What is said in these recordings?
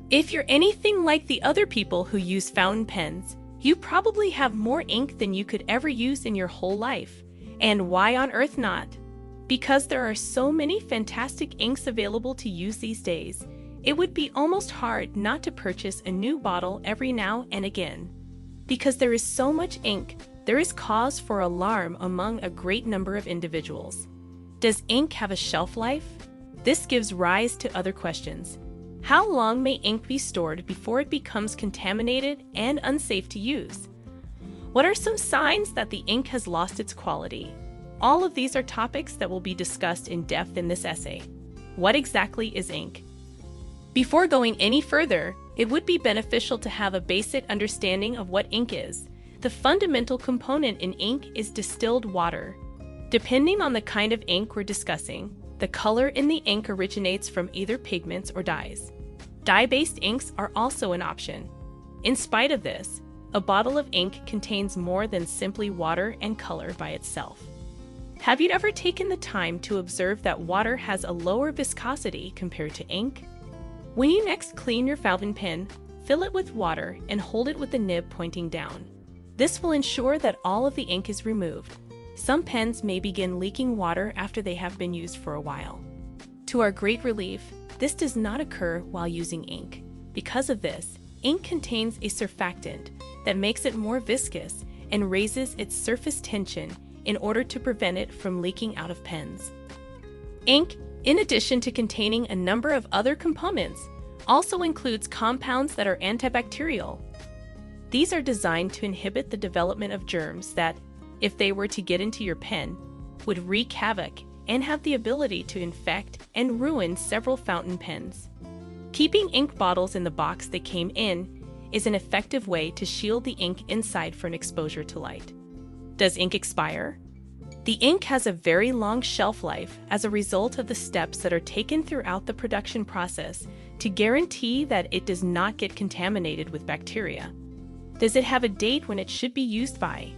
If you're anything like the other people who use fountain pens, you probably have more ink than you could ever use in your whole life. And why on earth not? Because there are so many fantastic inks available to use these days, it would be almost hard not to purchase a new bottle every now and again. Because there is so much ink, there is cause for alarm among a great number of individuals. Does ink have a shelf life? This gives rise to other questions. How long may ink be stored before it becomes contaminated and unsafe to use? What are some signs that the ink has lost its quality? All of these are topics that will be discussed in depth in this essay. What exactly is ink? Before going any further, it would be beneficial to have a basic understanding of what ink is. The fundamental component in ink is distilled water. Depending on the kind of ink we're discussing, the color in the ink originates from either pigments or dyes. Dye-based inks are also an option. In spite of this, a bottle of ink contains more than simply water and color by itself. Have you ever taken the time to observe that water has a lower viscosity compared to ink? When you next clean your fountain pen, fill it with water and hold it with the nib pointing down. This will ensure that all of the ink is removed. Some pens may begin leaking water after they have been used for a while. To our great relief, this does not occur while using ink. Because of this, ink contains a surfactant that makes it more viscous and raises its surface tension in order to prevent it from leaking out of pens. Ink, in addition to containing a number of other components, also includes compounds that are antibacterial. These are designed to inhibit the development of germs that, if they were to get into your pen, would wreak havoc and have the ability to infect and ruin several fountain pens. Keeping ink bottles in the box they came in is an effective way to shield the ink inside from exposure to light. Does ink expire? The ink has a very long shelf life as a result of the steps that are taken throughout the production process to guarantee that it does not get contaminated with bacteria. Does it have a date when it should be used by?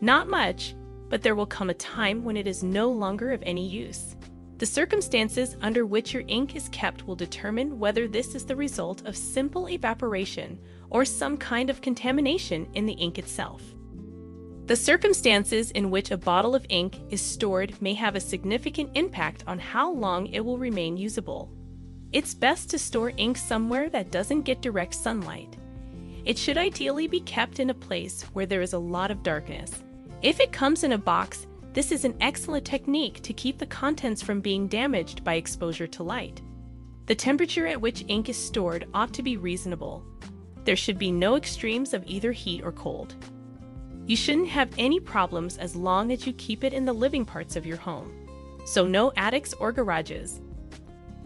Not much, but there will come a time when it is no longer of any use. The circumstances under which your ink is kept will determine whether this is the result of simple evaporation or some kind of contamination in the ink itself. The circumstances in which a bottle of ink is stored may have a significant impact on how long it will remain usable. It's best to store ink somewhere that doesn't get direct sunlight. It should ideally be kept in a place where there is a lot of darkness. If it comes in a box, this is an excellent technique to keep the contents from being damaged by exposure to light. The temperature at which ink is stored ought to be reasonable. There should be no extremes of either heat or cold. You shouldn't have any problems as long as you keep it in the living parts of your home. So no attics or garages.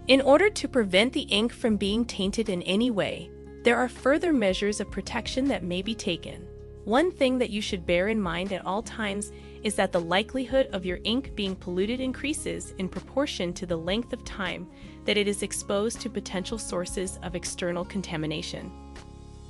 In order to prevent the ink from being tainted in any way, there are further measures of protection that may be taken. One thing that you should bear in mind at all times is that the likelihood of your ink being polluted increases in proportion to the length of time that it is exposed to potential sources of external contamination.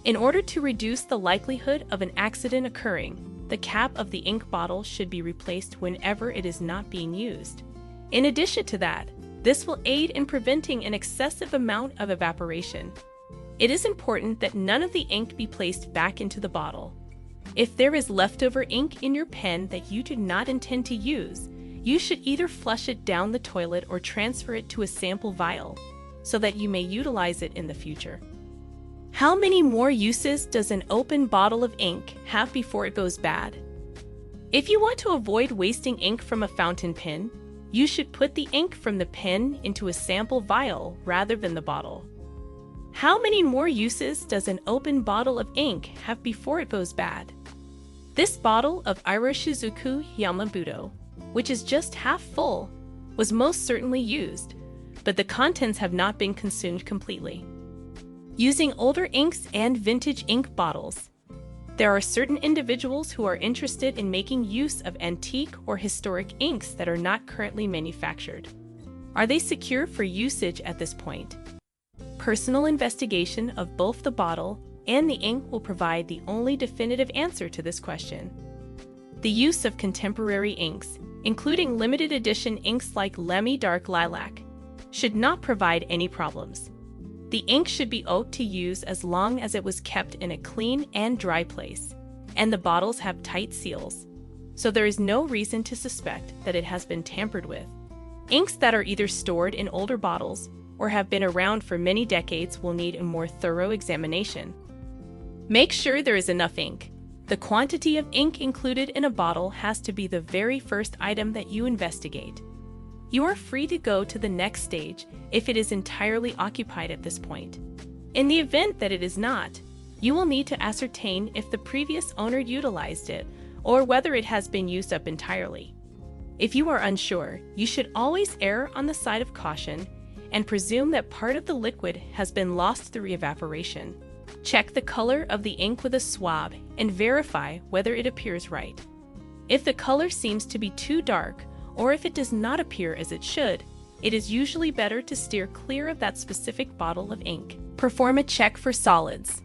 In order to reduce the likelihood of an accident occurring, the cap of the ink bottle should be replaced whenever it is not being used. In addition to that, this will aid in preventing an excessive amount of evaporation. It is important that none of the ink be placed back into the bottle. If there is leftover ink in your pen that you do not intend to use, you should either flush it down the toilet or transfer it to a sample vial so that you may utilize it in the future. How many more uses does an open bottle of ink have before it goes bad? If you want to avoid wasting ink from a fountain pen, you should put the ink from the pen into a sample vial rather than the bottle. How many more uses does an open bottle of ink have before it goes bad? This bottle of Iroshizuku Yamabudo, which is just half full, was most certainly used, but the contents have not been consumed completely. Using older inks and vintage ink bottles. There are certain individuals who are interested in making use of antique or historic inks that are not currently manufactured. Are they secure for usage at this point? Personal investigation of both the bottle and the ink will provide the only definitive answer to this question. The use of contemporary inks, including limited edition inks like Lemmy Dark Lilac, should not provide any problems. The ink should be oak to use as long as it was kept in a clean and dry place, and the bottles have tight seals, so there is no reason to suspect that it has been tampered with. Inks that are either stored in older bottles or have been around for many decades will need a more thorough examination. Make sure there is enough ink. The quantity of ink included in a bottle has to be the very first item that you investigate. You are free to go to the next stage if it is entirely occupied at this point. In the event that it is not, you will need to ascertain if the previous owner utilized it or whether it has been used up entirely. If you are unsure, you should always err on the side of caution and presume that part of the liquid has been lost through evaporation. Check the color of the ink with a swab and verify whether it appears right. If the color seems to be too dark, or if it does not appear as it should, it is usually better to steer clear of that specific bottle of ink. Perform a check for solids.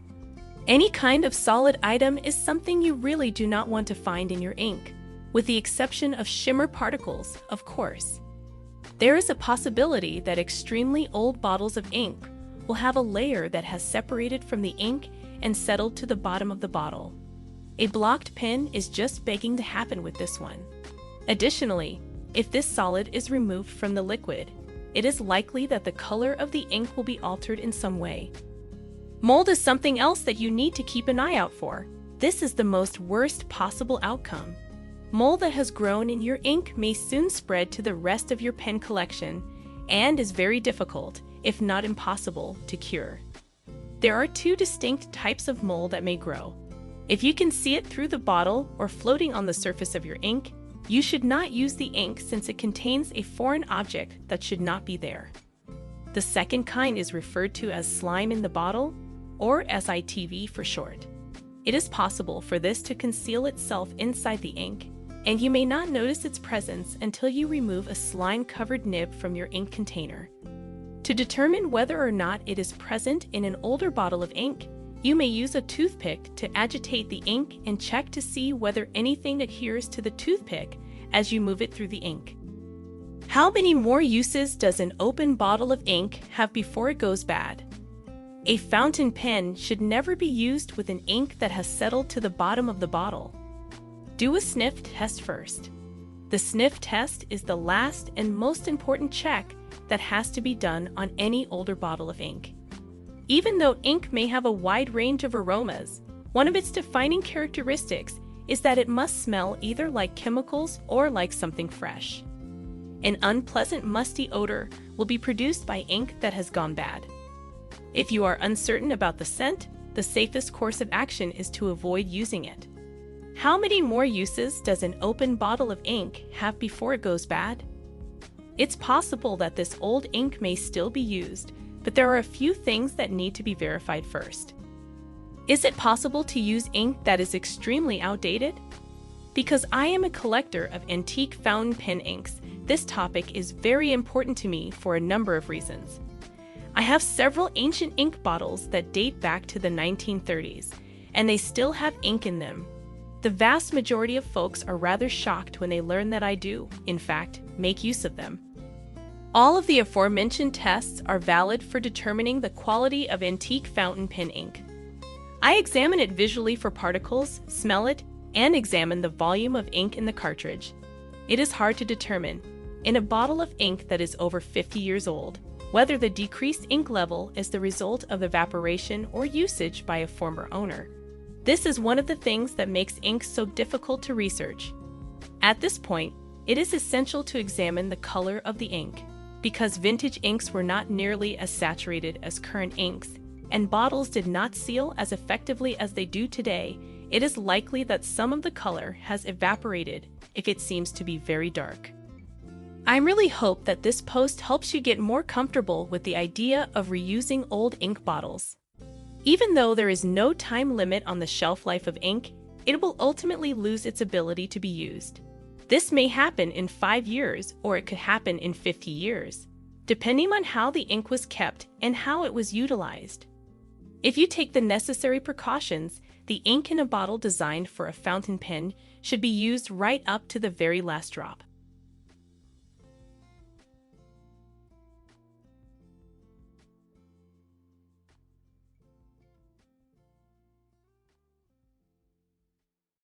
Any kind of solid item is something you really do not want to find in your ink, with the exception of shimmer particles, of course. There is a possibility that extremely old bottles of ink will have a layer that has separated from the ink and settled to the bottom of the bottle. A blocked pen is just begging to happen with this one. Additionally, if this solid is removed from the liquid, it is likely that the color of the ink will be altered in some way. Mold is something else that you need to keep an eye out for. This is the most worst possible outcome. Mold that has grown in your ink may soon spread to the rest of your pen collection and is very difficult, if not impossible, to cure. There are two distinct types of mold that may grow. If you can see it through the bottle or floating on the surface of your ink, you should not use the ink since it contains a foreign object that should not be there. The second kind is referred to as slime in the bottle, or SITV for short. It is possible for this to conceal itself inside the ink, and you may not notice its presence until you remove a slime-covered nib from your ink container. To determine whether or not it is present in an older bottle of ink, you may use a toothpick to agitate the ink and check to see whether anything adheres to the toothpick as you move it through the ink. How many more uses does an open bottle of ink have before it goes bad? A fountain pen should never be used with an ink that has settled to the bottom of the bottle. Do a sniff test first. The sniff test is the last and most important check that has to be done on any older bottle of ink. Even though ink may have a wide range of aromas, one of its defining characteristics is that it must smell either like chemicals or like something fresh. An unpleasant musty odor will be produced by ink that has gone bad. If you are uncertain about the scent, the safest course of action is to avoid using it. How many more uses does an open bottle of ink have before it goes bad? It's possible that this old ink may still be used, but there are a few things that need to be verified first. Is it possible to use ink that is extremely outdated? Because I am a collector of antique fountain pen inks, this topic is very important to me for a number of reasons. I have several ancient ink bottles that date back to the 1930s, and they still have ink in them. The vast majority of folks are rather shocked when they learn that I do, in fact, make use of them. All of the aforementioned tests are valid for determining the quality of antique fountain pen ink. I examine it visually for particles, smell it, and examine the volume of ink in the cartridge. It is hard to determine, in a bottle of ink that is over 50 years old, whether the decreased ink level is the result of evaporation or usage by a former owner. This is one of the things that makes ink so difficult to research. At this point, it is essential to examine the color of the ink. Because vintage inks were not nearly as saturated as current inks, and bottles did not seal as effectively as they do today, it is likely that some of the color has evaporated if it seems to be very dark. I really hope that this post helps you get more comfortable with the idea of reusing old ink bottles. Even though there is no time limit on the shelf life of ink, it will ultimately lose its ability to be used. This may happen in 5 years, or it could happen in 50 years, depending on how the ink was kept and how it was utilized. If you take the necessary precautions, the ink in a bottle designed for a fountain pen should be used right up to the very last drop.